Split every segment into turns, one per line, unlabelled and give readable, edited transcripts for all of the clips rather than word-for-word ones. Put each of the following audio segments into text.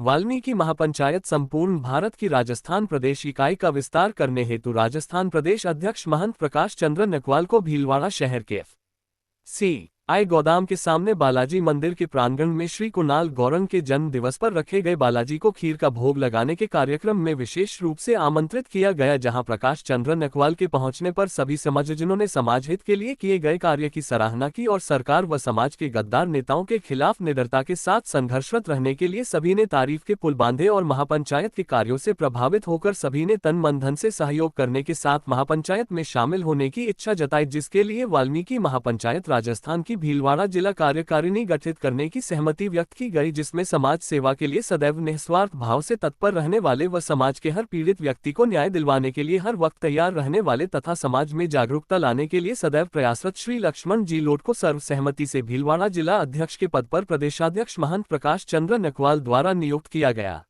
वाल्मीकि महापंचायत संपूर्ण भारत की राजस्थान प्रदेश इकाई का विस्तार करने हेतु राजस्थान प्रदेश अध्यक्ष महंत प्रकाश चंद्र नकवाल को भीलवाड़ा शहर के एफ.सी.आई. गोदाम के सामने बालाजी मंदिर के प्रांगण में श्री कुणाल गौरंग के जन्म दिवस पर रखे गए बालाजी को खीर का भोग लगाने के कार्यक्रम में विशेष रूप से आमंत्रित किया गया, जहां प्रकाश चंद्र नकवाल के पहुंचने पर सभी समाजजनों ने समाज हित के लिए किए गए कार्य की सराहना की और सरकार व समाज के गद्दार नेताओं के खिलाफ निडरता के साथ संघर्षरत रहने के लिए सभी ने तारीफ के पुल बांधे और महापंचायत के कार्यों से प्रभावित होकर सभी ने तन मन धन से सहयोग करने के साथ महापंचायत में शामिल होने की इच्छा जताई, जिसके लिए वाल्मीकि महापंचायत राजस्थान की भीलवाड़ा जिला कार्यकारिणी गठित करने की सहमति व्यक्त की गई, जिसमें समाज सेवा के लिए सदैव निस्वार्थ भाव से तत्पर रहने वाले व समाज के हर पीड़ित व्यक्ति को न्याय दिलवाने के लिए हर वक्त तैयार रहने वाले तथा समाज में जागरूकता लाने के लिए सदैव प्रयासरत श्री लक्ष्मण जी लोट को सर्वसहमति से भीलवाड़ा जिला अध्यक्ष के पद पर प्रदेशाध्यक्ष महंत प्रकाश चंद्र नकवाल द्वारा नियुक्त किया गया।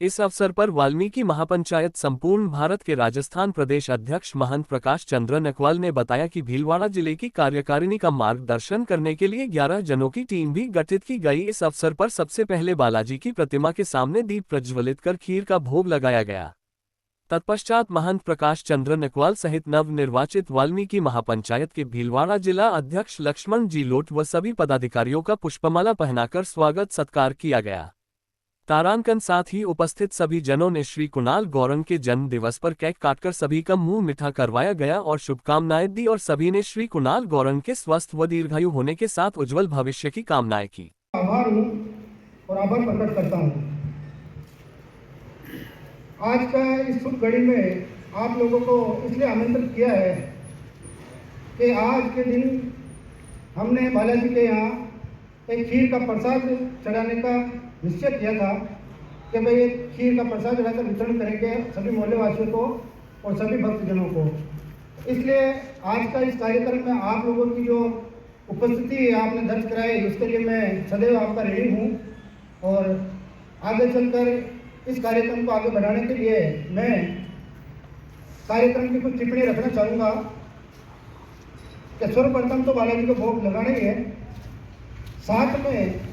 इस अवसर पर वाल्मीकि महापंचायत संपूर्ण भारत के राजस्थान प्रदेश अध्यक्ष महंत प्रकाश चंद्र नकवाल ने बताया कि भीलवाड़ा जिले की कार्यकारिणी का मार्गदर्शन करने के लिए 11 जनों की टीम भी गठित की गई। इस अवसर पर सबसे पहले बालाजी की प्रतिमा के सामने दीप प्रज्वलित कर खीर का भोग लगाया गया। तत्पश्चात महंत प्रकाश चंद्र नकवाल सहित नवनिर्वाचित वाल्मीकि महापंचायत के भीलवाड़ा जिला अध्यक्ष लक्ष्मण जी लोट व सभी पदाधिकारियों का पुष्पमाला पहनाकर स्वागत सत्कार किया गया। तारांकन साथ ही उपस्थित सभी जनों ने श्री कुणाल गौरंग के जन्म दिवस पर केक काटकर सभी का मुंह मीठा करवाया गया और शुभकामनाएं दी और सभी ने श्री कुणाल गौरंग के स्वस्थ व दीर्घायु होने के साथ उज्जवल भविष्य की कामनाएं की।
आभार हूँ और आभार प्रकट करता हूँ। आज का इस शुभ घड़ी में आप लोगों को इसलिए आमंत्रित किया है कि आज के दिन हमने बालाजी के यहाँ एक खीर का प्रसाद चढ़ाने का निश्चय किया था कि भाई एक खीर का प्रसाद चढ़ाकर वितरण करेंगे सभी मोहल्ले वासियों को और सभी भक्तजनों को। इसलिए आज का इस कार्यक्रम में आप लोगों की जो उपस्थिति आपने दर्ज कराई उसके लिए मैं सदैव आपका ऋणी हूँ और आगे चलकर इस कार्यक्रम को आगे बढ़ाने के लिए मैं कार्यक्रम की कुछ टिप्पणी रखना चाहूँगा कि सर्वप्रथम तो बालाजी को भोग लगाना ही है, साथ में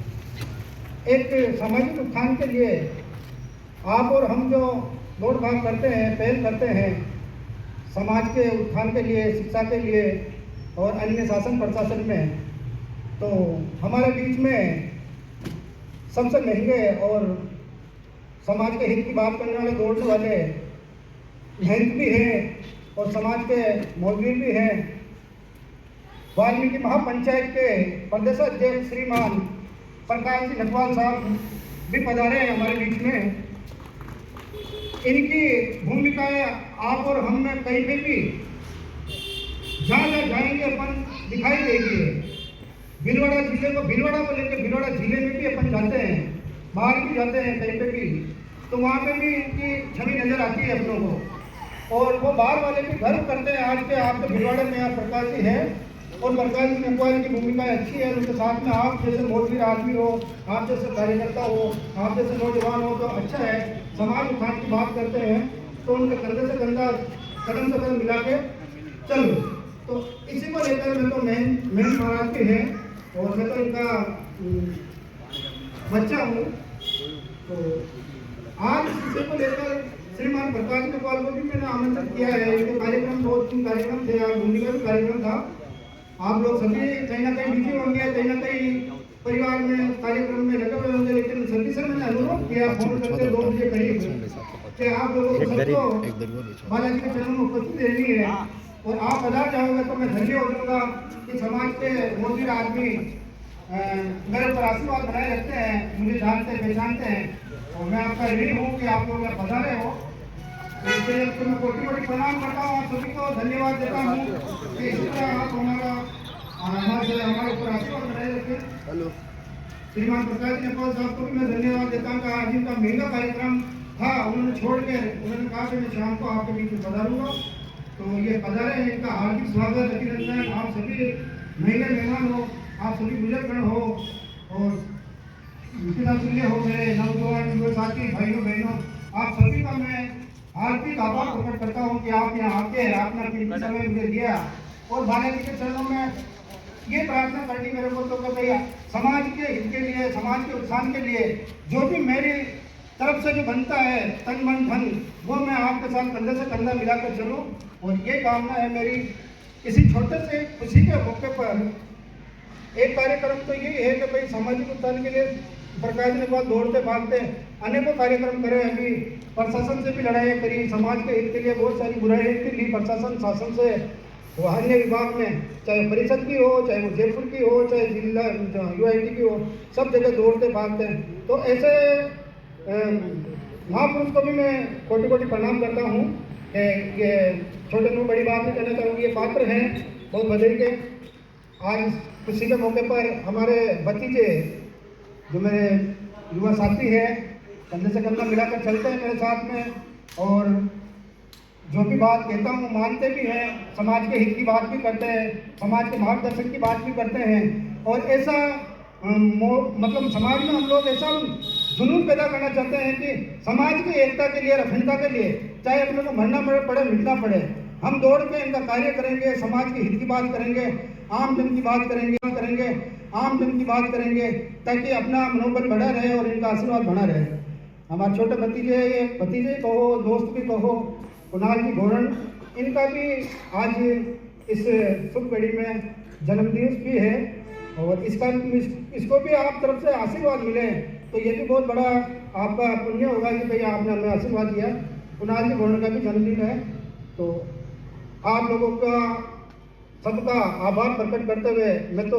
एक सामाजिक उत्थान के लिए आप और हम जो दौड़ भाग करते हैं, पहल करते हैं समाज के उत्थान के लिए, शिक्षा के लिए और अन्य शासन प्रशासन में, तो हमारे बीच में सबसे महंगे और समाज के हित की बात करने वाले, दौड़ने वाले महंत भी हैं और समाज के मौलवी भी हैं। वाल्मीकि महापंचायत के प्रदेशाध्यक्ष श्रीमान प्रकाश जी नकवाल साहब भी पधारे हैं हमारे बीच में। इनकी भूमिका आप और हम में कहीं पे भी जहाँ जाएंगे अपन दिखाई देगी। भीलवाड़ा जिले को, भीलवाड़ा को लेकर भीलवाड़ा जिले में भी अपन जाते हैं, बाहर भी जाते हैं कहीं पे भी, तो वहाँ पे भी इनकी छवि नजर आती है अपनों को और वो बाहर वाले भी गर्व करते हैं आज के आप तो भीलवाड़ा में यहाँ प्रकाश जी है और प्रकाश जी नकवाल की भूमिका अच्छी है। उनके साथ में आप जैसे मौलवी आदमी हो, आप जैसे कार्यकर्ता हो, आप जैसे नौजवान हो तो अच्छा है। समाज उत्थान की बात करते हैं तो उनके कंधे से कंधा, कदम से कदम मिला के चलो, तो इसी को लेकर मैं तो मेन महाराज के हैं और मैं तो इनका बच्चा हूँ। तो आज इसी को लेकर श्रीमान प्रकाश नकवाल को भी मैंने आमंत्रित किया है। इनके कार्यक्रम 2-3 कार्यक्रम थे, भूमिका भी कार्यक्रम था। आप लोग सभी कहीं ना कहीं बिजी होंगे, कहीं ना कहीं परिवार में कार्यक्रम में लगे हुए होंगे, लेकिन सभी से मैंने अनुरोध किया फोन करके 2 बजे करीब कि आप लोगों को सबको बालाजी के चरणों में उपस्थित रहनी है और आप पधार जाओगे तो मैं धन्य हो जाऊँगा कि समाज के मोदी आदमी मेरे पर आशीर्वाद बनाए रखते हैं, मुझे जानते पहचानते हैं और मैं आपका ऋणी हूँ कि आप लोग पधारे हो। इसलिए मैं कोटि प्रणाम करता हूँ, आप सभी को धन्यवाद देता हूँ कि इस तरह आप हमारे ऊपर आशीर्वाद बनाए रखें। श्रीमान प्रकाश नकवाल साहब को भी मैं धन्यवाद देता हूँ कि आज इनका महंगा कार्यक्रम था, उन्होंने छोड़ के उन्होंने कहा कि मैं शाम को आपके बीच में पधारूंगा, तो ये पधारे हैं। इनका हार्दिक स्वागत, अभिनंदन। आप सभी महंगे मेहमान हो, आप सभी बुजुर्गगण हो और पितातुल्य हो, मेरे नौजवान साथी भाइयों बहनों, आप सभी का मैं हार्दिक आभार प्रकट करता हूँ कि आप यहाँ आके अपना कीमती समय मुझे दिया और बालाजी के चरणों में ये प्रार्थना करनी मेरे को तो भैया समाज के हित के लिए, समाज के उत्थान के लिए जो भी मेरी तरफ से जो बनता है तन मन धन, वो मैं आपके साथ कंधे से कंधा मिलाकर चलूँ। और ये कामना है मेरी। इसी छोटे से खुशी के मौके पर एक कार्यक्रम तो यही है कि भाई सामाजिक उत्थान के लिए प्रकाश ने बहुत दौड़ते भागते अनेकों कार्यक्रम करे। अभी प्रशासन से भी लड़ाई करी, समाज के हित के लिए बहुत सारी बुराई की ली प्रशासन शासन से, वो अन्य विभाग में, चाहे परिषद की हो, चाहे वो जयपुर की हो, चाहे जिला UIT की हो, सब जगह दौड़ते भागते हैं। तो ऐसे महापुरुष को भी मैं कोटि कोटि प्रणाम करता हूँ। ये छोटे में बड़ी बात नहीं कहना चाहूँगी, ये पात्र हैं बहुत बदल के। आज खुशी के मौके पर हमारे भतीजे जो मेरे युवा साथी हैं कंधे से कंधा मिलाकर चलते हैं मेरे साथ में, और जो भी बात कहता हूँ मानते भी हैं, समाज के हित की बात भी करते हैं, समाज के मार्गदर्शन की बात भी करते हैं। और ऐसा मतलब समाज में हम लोग ऐसा जुनून पैदा करना चाहते हैं कि समाज की एकता के लिए, अखंडता के लिए, चाहे अपने को मरना पड़े मिटना पड़े, हम दौड़ के इनका कार्य करेंगे, समाज के हित की बात करेंगे, आम जन की बात करेंगे, आम जन की बात करेंगे, ताकि अपना मनोबल बढ़ा रहे और इनका आशीर्वाद बना रहे। हमारे छोटे भतीजे कहो, दोस्त भी कहो, कुणाल जी घोरण, इनका भी आज इस शुभ घड़ी में जन्मदिवस भी है, और इसको भी आप तरफ से आशीर्वाद मिले तो ये भी बहुत बड़ा आपका पुण्य होगा कि भैया आपने हमें आशीर्वाद दिया। कुणाल जी घोरण का भी जन्मदिन है, तो आप लोगों का सबका आभार प्रकट करते हुए मैं तो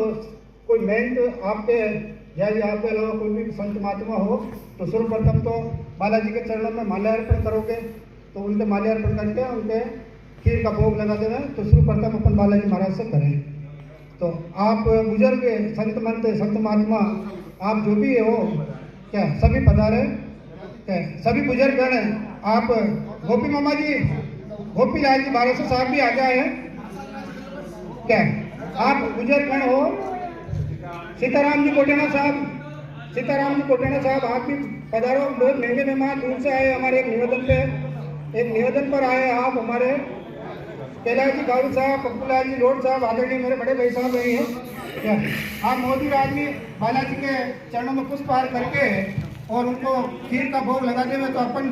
कोई मेहनत आपके या आपके अलावा कोई भी संत महात्मा हो तो सर्वप्रथम तो बालाजी के चरणों में माल्यार्पण करोगे, तो उनके माल्यार्पण करके उनके खीर का भोग लगा देना, तो सर्वप्रथम अपन बालाजी महाराज से करें। तो आप बुजुर्ग संत मंत संत महात्मा आप जो भी हो क्या सभी पधारे, क्या सभी बुजुर्ग गण हैं। आप गोपी मामा जी, गोपी लाल जी भारत साहब भी आ गए हैं, क्या आप बुजुर्ग गण हो। सीताराम जी कोटेना साहब आप भी पधारो, बहुत महंगे मेहमान दूर से आए, हमारे एक निवेदन पर आए आप हमारे। कैलाश जी गारू साहब, पप्पूलाल जी लोड साहब, आदरणीय मेरे बड़े भाई साहब रही हैं क्या, आप मोदी राज में बालाजी के चरणों में पुष्पहार करके और उनको खीर का भोग लगा देंगे तो अपन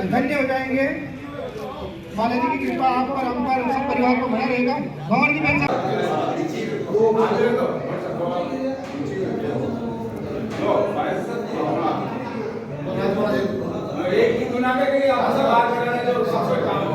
धन्य हो जाएंगे। बालाजी की कृपा आप पर, हम पर, सब परिवार को बना रहेगा। भगवान जी मैं
एक ही दुनिया में कहीं आपसे बात करने जो सबसे काम हो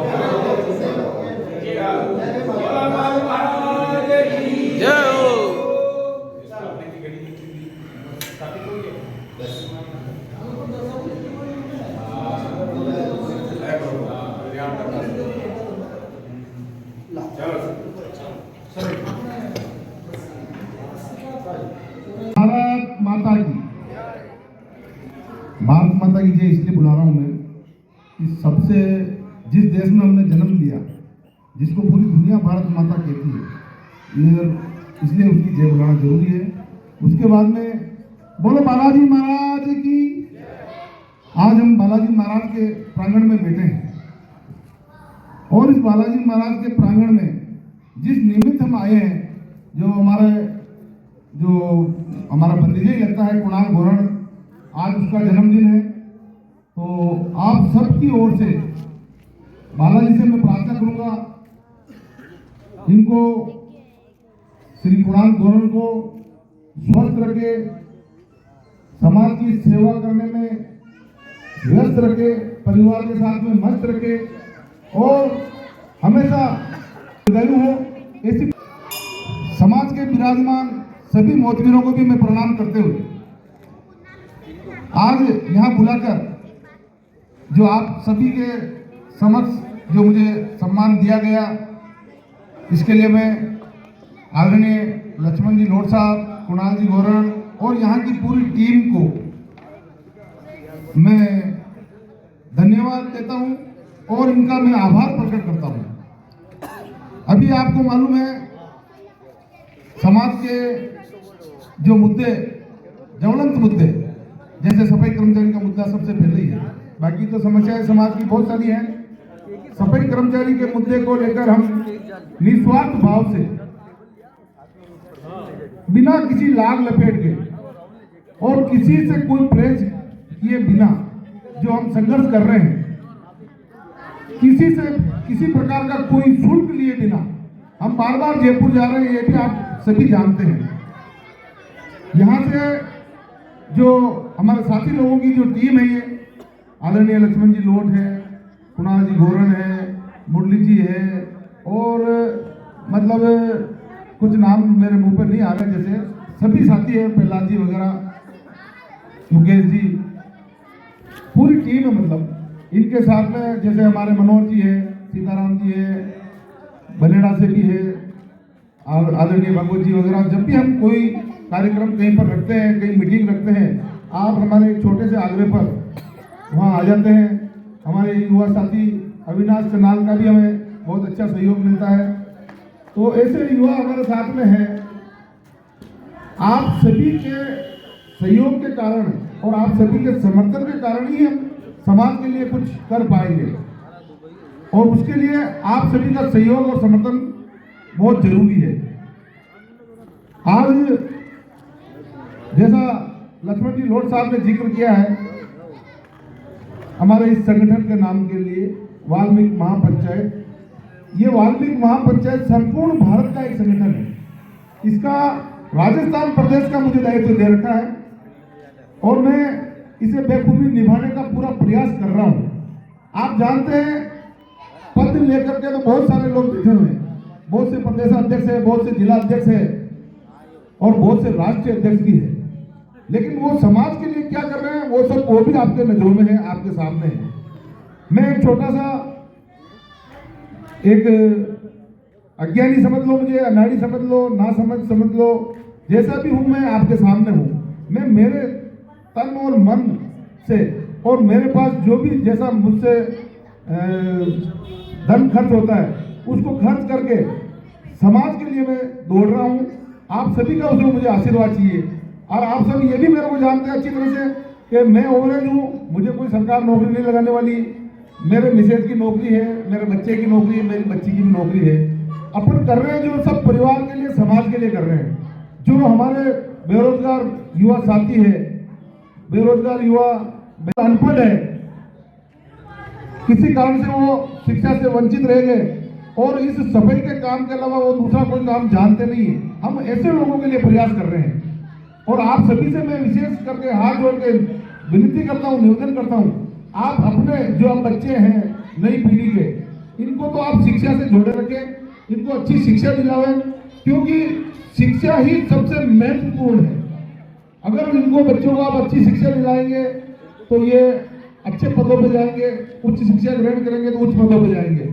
भारत माता की जय इसलिए बुला रहा हूँ मैं कि सबसे जिस देश में हमने जन्म लिया, जिसको पूरी दुनिया भारत माता कहती है, ये इसलिए उसकी जय बुलाना जरूरी है। उसके बाद में बोलो बालाजी महाराज की। आज हम बालाजी महाराज के प्रांगण में बैठे हैं और इस बालाजी महाराज के प्रांगण में जिस निमित्त हम आए हैं, जो हमारा भतीजा ही लगता है कुणाल घोरण, आज उसका जन्मदिन है, तो आप सबकी ओर से बालाजी से मैं प्रार्थना करूंगा, इनको श्री कुणाल घोरण को स्वस्थ रखे, समाज की सेवा करने में व्यस्त रखे, परिवार के साथ में मस्त रखे और हमेशा दयालु हो। ऐसी समाज के विराजमान सभी मोतवीरों को भी मैं प्रणाम करते हुए आज यहाँ बुलाकर जो आप सभी के समक्ष जो मुझे सम्मान दिया गया, इसके लिए मैं आदरणीय लक्ष्मण जी लोड साहब, कुणाल जी घोरण और यहाँ की पूरी टीम को मैं धन्यवाद देता हूँ और इनका मैं आभार प्रकट करता हूँ। अभी आपको मालूम है समाज के जो मुद्दे, ज्वलंत मुद्दे, जैसे सफाई कर्मचारी का मुद्दा सबसे पहले ही है, बाकी तो समस्याएं समाज की बहुत सारी हैं। सफाई कर्मचारी के मुद्दे को लेकर हम निस्वार्थ भाव से बिना किसी लाग लपेट के और किसी से कोई प्रेस किए बिना जो हम संघर्ष कर रहे हैं, किसी प्रकार का कोई शुल्क लिए बिना हम बार बार जयपुर जा रहे हैं, ये भी आप सभी जानते हैं। यहाँ से जो हमारे साथी लोगों की जो टीम है, ये आदरणीय लक्ष्मण जी लोट है, कुणाल जी गोरन है, मुरली जी है, और मतलब कुछ नाम मेरे मुंह पर नहीं आ रहे, जैसे सभी साथी है, प्रहलाद जी वगैरह, मुकेश जी, पूरी टीम है। मतलब इनके साथ में जैसे हमारे मनोहर जी है, सीताराम जी है, बनेड़ा से भी है, आदरणीय भगवत जी वगैरह। जब भी हम कोई कार्यक्रम कहीं पर रखते हैं, कहीं मीटिंग रखते हैं, आप हमारे एक छोटे से आग्रह पर वहाँ आ जाते हैं। हमारे युवा साथी अविनाश कनाल का भी हमें बहुत अच्छा सहयोग मिलता है। तो ऐसे युवा हमारे साथ में हैं। आप सभी के सहयोग के कारण और आप सभी के समर्थन के कारण ही हम समाज के लिए कुछ कर पाएंगे, और उसके लिए आप सभी का सहयोग और समर्थन बहुत जरूरी है। आज जैसा लक्ष्मण जी लोट साहब ने जिक्र किया है, हमारे इस संगठन के नाम के लिए वाल्मीकि महापंचायत, ये वाल्मीकि महापंचायत संपूर्ण भारत का एक संगठन है। इसका राजस्थान प्रदेश का मुझे दायित्व दे रखा है और मैं इसे बेखूबी निभाने का पूरा प्रयास कर रहा हूं। आप जानते हैं, पद लेकर के तो बहुत सारे लोग बैठे हुए हैं, बहुत से प्रदेश अध्यक्ष है, बहुत से जिला अध्यक्ष है और बहुत से राष्ट्रीय अध्यक्ष भी है, लेकिन वो समाज के लिए क्या कर रहे हैं वो भी आपके नजरों में है, आपके सामने है। मैं एक छोटा सा एक अज्ञानी समझ लो, मुझे अनाड़ी समझ लो, ना समझ लो, जैसा भी हूं मैं आपके सामने हूं। मैं मेरे तन और मन से और मेरे पास जो भी जैसा मुझसे धन खर्च होता है उसको खर्च करके समाज के लिए मैं दौड़ रहा हूं। आप सभी का उसमें मुझे आशीर्वाद चाहिए, और आप सब ये भी मेरे को जानते हैं अच्छी तरह से कि मैं ओवरेज हूँ, मुझे कोई सरकार नौकरी नहीं लगाने वाली। मेरे मिसेज की नौकरी है, मेरे बच्चे की नौकरी है, मेरी बच्ची की भी नौकरी है। अपन कर रहे हैं जो सब परिवार के लिए, समाज के लिए कर रहे हैं। जो हमारे बेरोजगार युवा साथी है, बेरोजगार युवा अनपढ़ है, किसी कारण से वो शिक्षा से वंचित रह गए और इस सफाई के काम के अलावा वो दूसरा कोई काम जानते नहीं है, हम ऐसे लोगों के लिए प्रयास कर रहे हैं। और आप सभी से मैं विशेष करके हाथ जोड़ के विनती करता हूँ, निवेदन करता हूँ, आप अपने जो अब बच्चे हैं नई पीढ़ी के, इनको तो आप शिक्षा से जोड़े रखें, इनको अच्छी शिक्षा दिलावें, क्योंकि शिक्षा ही सबसे महत्वपूर्ण है। अगर इनको बच्चों को आप अच्छी शिक्षा दिलाएंगे तो ये अच्छे पदों पर जाएंगे, उच्च शिक्षा ग्रहण करेंगे तो उच्च पदों पर जाएंगे,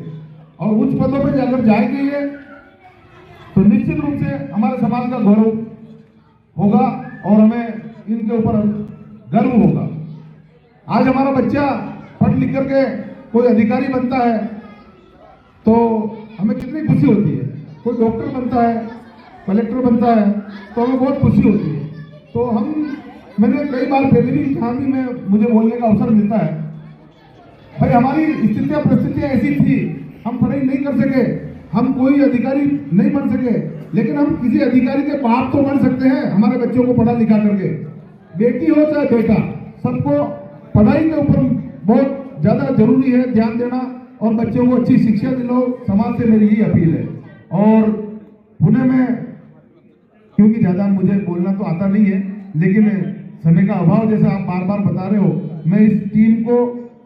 और उच्च पदों पर अगर जाएंगे ये तो निश्चित रूप से हमारे समाज का गौरव होगा और हमें इनके ऊपर गर्व होगा। आज हमारा बच्चा पढ़ लिख करके कोई अधिकारी बनता है तो हमें कितनी खुशी होती है, कोई डॉक्टर बनता है, कलेक्टर बनता है तो हमें बहुत खुशी होती है। तो मैंने कई बार पहले भी जहाँ भी मुझे बोलने का अवसर मिलता है, भाई हमारी स्थितियाँ परिस्थितियाँ ऐसी थी, हम पढ़ाई नहीं कर सके, हम कोई अधिकारी नहीं बन सके, लेकिन हम किसी अधिकारी के बाप तो बन सकते हैं हमारे बच्चों को पढ़ा लिखा करके। बेटी हो चाहे बेटा, सबको पढ़ाई के ऊपर बहुत ज्यादा जरूरी है ध्यान देना और बच्चों को अच्छी शिक्षा दिलाओ, समाज से मेरी यही अपील है। और पुणे में, क्योंकि ज्यादा मुझे बोलना तो आता नहीं है, लेकिन समय का अभाव जैसा आप बार बार बता रहे हो, मैं इस टीम को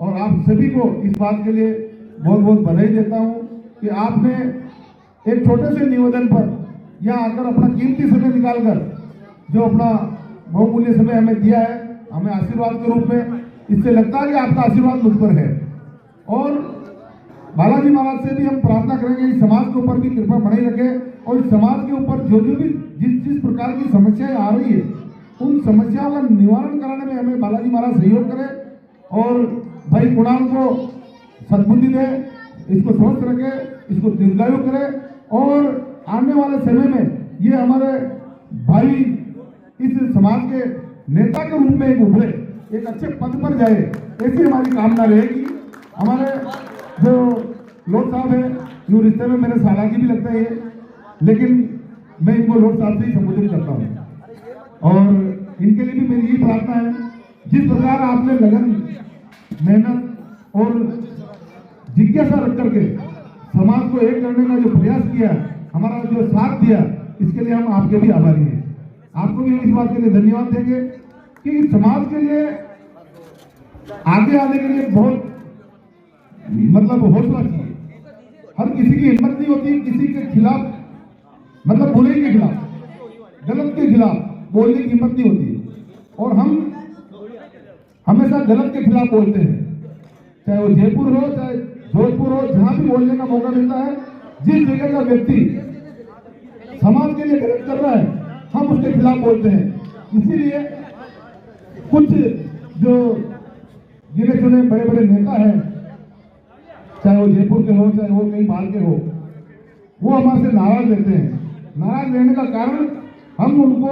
और आप सभी को इस बात के लिए बहुत बहुत बधाई देता हूं कि आपने एक छोटे से निवेदन पर यहाँ आकर अपना कीमती समय निकालकर जो अपना बहुमूल्य समय हमें दिया है, हमें आशीर्वाद के रूप में, इससे लगता है कि आपका आशीर्वाद मुझ पर है। और बालाजी महाराज से भी हम प्रार्थना करेंगे इस समाज के ऊपर भी कृपा बनाई रखे और इस समाज के ऊपर जो भी जिस प्रकार की समस्याएं आ रही है उन समस्याओं का निवारण कराने में हमें बालाजी महाराज सहयोग करें। और भाई कुणाल को सद्बुद्धि दे, इसको स्वस्थ रखे, इसको दीर्घायु करे और आने वाले समय में ये हमारे भाई इस समाज के नेता के रूप में एक उभरे, एक अच्छे पद पर जाए, ऐसी हमारी कामना रहेगी। हमारे जो लोग साहब हैं, यूँ रिश्ते में मेरे सालाजी भी लगते हैं, लेकिन मैं इनको लोक साहब से ही संबोधित करता हूँ। और इनके लिए भी मेरी यही प्रार्थना है, जिस प्रकार आपने लगन, मेहनत और जिज्ञासा रख करके समाज को एक करने का जो प्रयास किया, हमारा जो साथ दिया, इसके लिए हम आपके भी आभारी हैं। आपको भी इस बात के लिए धन्यवाद देंगे कि समाज के लिए आगे आने के लिए बहुत मतलब हौसला चाहिए। हर किसी की हिम्मत नहीं होती किसी के खिलाफ, मतलब बुराई के खिलाफ, गलत के खिलाफ बोलने की हिम्मत नहीं होती। और हम हमेशा गलत के खिलाफ बोलते हैं, चाहे वो जयपुर हो चाहे जोधपुर हो, जहां भी बोलने का मौका मिलता है। जिस जगह का व्यक्ति समाज के लिए गलत कर रहा है, हम उसके खिलाफ बोलते हैं। इसीलिए कुछ जो गिने चुने बड़े बड़े नेता हैं, चाहे वो जयपुर के हो चाहे वो कहीं बाहर के हो, वो हमारे से नाराज रहते हैं। नाराज रहने का कारण हम उनको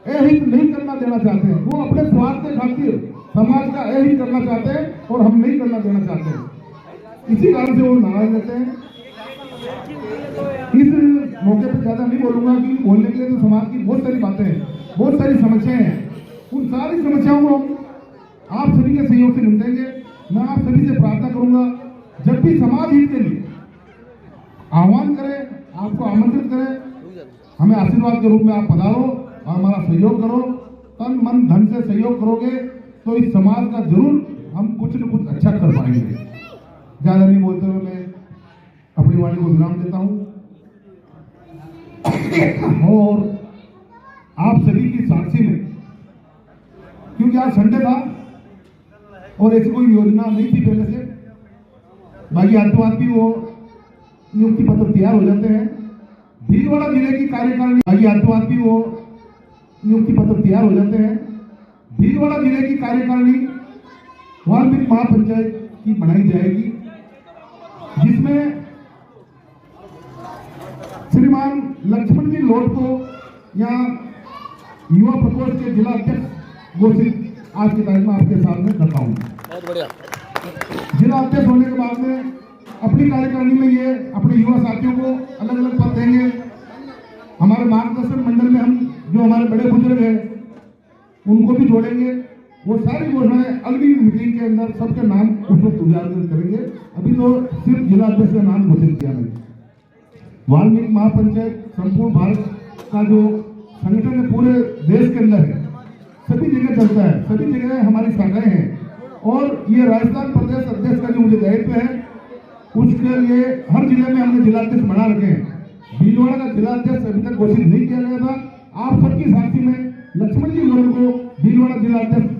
अहित नहीं करना देना चाहते हैं। वो अपने स्वार्थ के खातिर समाज का अहित करना चाहते हैं और हम नहीं करना देना चाहते हैं। इसी कारण से वो नाराज रहते हैं। इस मौके पर ज्यादा नहीं बोलूंगा कि बोलने के लिए तो समाज की बहुत सारी बातें हैं, बहुत सारी समस्याएं हैं। उन सारी समस्याओं को आप सभी के सहयोग से निपटेंगे। मैं आप सभी से प्रार्थना करूंगा, जब भी समाज हित के लिए आह्वान करें, आपको आमंत्रित करें, हमें आशीर्वाद के रूप में आप पधारो और हमारा सहयोग करो। तन मन धन से सहयोग करोगे तो इस समाज का जरूर हम कुछ न कुछ अच्छा कर पाएंगे। ज्यादा नहीं बोलते हुए मैं अपनी वाणी को विराम देता हूं। और आप सभी की साक्षी में, क्योंकि आज संडे था और ऐसी कोई योजना नहीं थी पहले से, बाकी आतंकवाद भी वो नियुक्ति पत्र तैयार हो जाते हैं। भीलवाड़ा जिले की कार्यकारिणी, बाकी आतंकवाद भी वो नियुक्ति पत्र तैयार हो जाते हैं। भीलवाड़ा जिले की कार्यकारिणी वाल्मीकि महापंचायत की बनाई जाएगी, जिसमें श्रीमान लक्ष्मण जी लोट को यहाँ युवा प्रकोष्ठ के जिला अध्यक्ष घोषित आज की तारीख में आपके सामने करता हूँ।
बहुत बढ़िया।
जिला अध्यक्ष होने के बाद में अपनी कार्यकारिणी में ये अपने युवा साथियों को अलग अलग पद देंगे। हमारे मार्गदर्शन मंडल में हम जो हमारे बड़े बुजुर्ग हैं उनको भी जोड़ेंगे। वो सारी घोषणाएं अगली मीटिंग के अंदर सबके नाम उस वक्त उजागर करेंगे। अभी तो सिर्फ जिला अध्यक्ष का नाम घोषित किया मैंने। वाल्मीकि महापंचायत संपूर्ण भारत का जो संगठन है, पूरे देश के अंदर है, सभी जगह चलता है, सभी जगह हमारी शाखाएं हैं। और ये राजस्थान प्रदेश अध्यक्ष का जो मुझे दायित्व है, उसके लिए हर जिले में हमने जिला अध्यक्ष बना रखे हैं। भीलवाड़ा का जिला अध्यक्ष अभी तक घोषित नहीं किया गया था। आप सबकी साक्षी में लक्ष्मण जी लोगों को भीलवाड़ा जिला अध्यक्ष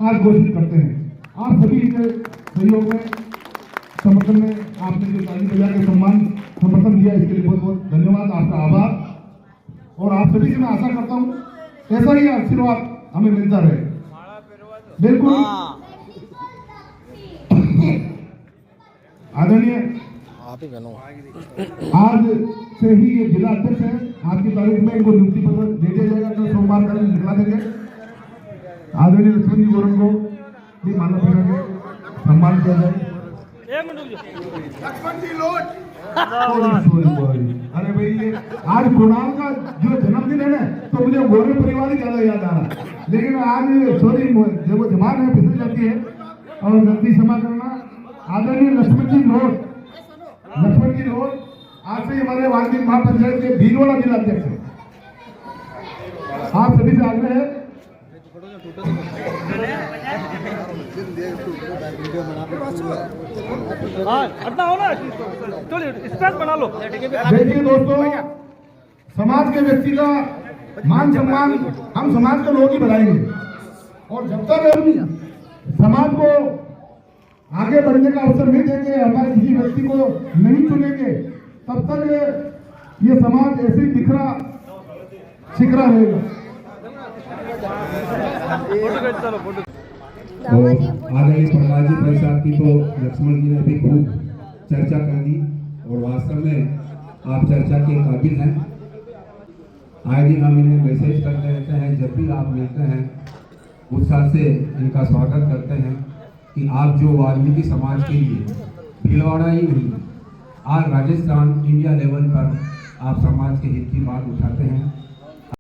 आज घोषित करते हैं। आप सभी के सहयोग में, समर्थन में आपने जो ताली बजा के समर्थन दिया, इसके लिए बहुत बहुत धन्यवाद, आपका आभार। और आप सभी से मैं आशा करता हूँ ऐसा ही आशीर्वाद हमें मिलता रहे। बिल्कुल आदरणीय, आज से ही ये जिला अध्यक्ष है। आज की तारीख में इनको नियुक्ति पत्र दे दिया जाएगा, कल सोमवार का निकला देंगे। आदरणीय लक्ष्मण जी गोरन को भी मानव के सम्मान किया जाए।
लक्ष्मण जी लोट।
अरे भाई, ये आज कुणाल का जो जन्मदिन है ना, तो मुझे गोरे परिवार ही ज्यादा याद आ रहा है। लेकिन आज सॉरी, जब वो जमान है फिसल जाती है और गलती क्षमा करना। आदरणीय लक्ष्मण जी लोट आज से हमारे वाल्मीकि महापंचायत के भीलवाड़ा जिला अध्यक्ष है। आप सभी से आग्रह है,
बना लो।
देखिए दोस्तों, समाज के व्यक्ति का मान सम्मान हम समाज के लोग ही बढ़ाएंगे। और जब तक हम समाज को आगे बढ़ने का अवसर नहीं देंगे, हमारे किसी व्यक्ति को नहीं चुनेंगे, तब तक ये समाज ऐसे ही बिखरा शिखरा रहेगा।
आदरणीय प्रहलाद जी भाई साहब की तो लक्ष्मण जी ने भी खूब चर्चा कर दी और वास्तव में आप चर्चा के काबिल हैं। आए दिन हम इन्हें मैसेज करते रहते हैं, जब भी आप मिलते हैं उत्साह से इनका स्वागत करते हैं कि आप जो वाल्मीकि समाज के लिए भीलवाड़ा ही नहीं, आज राजस्थान इंडिया लेवल पर आप समाज के हित की बात उठाते हैं।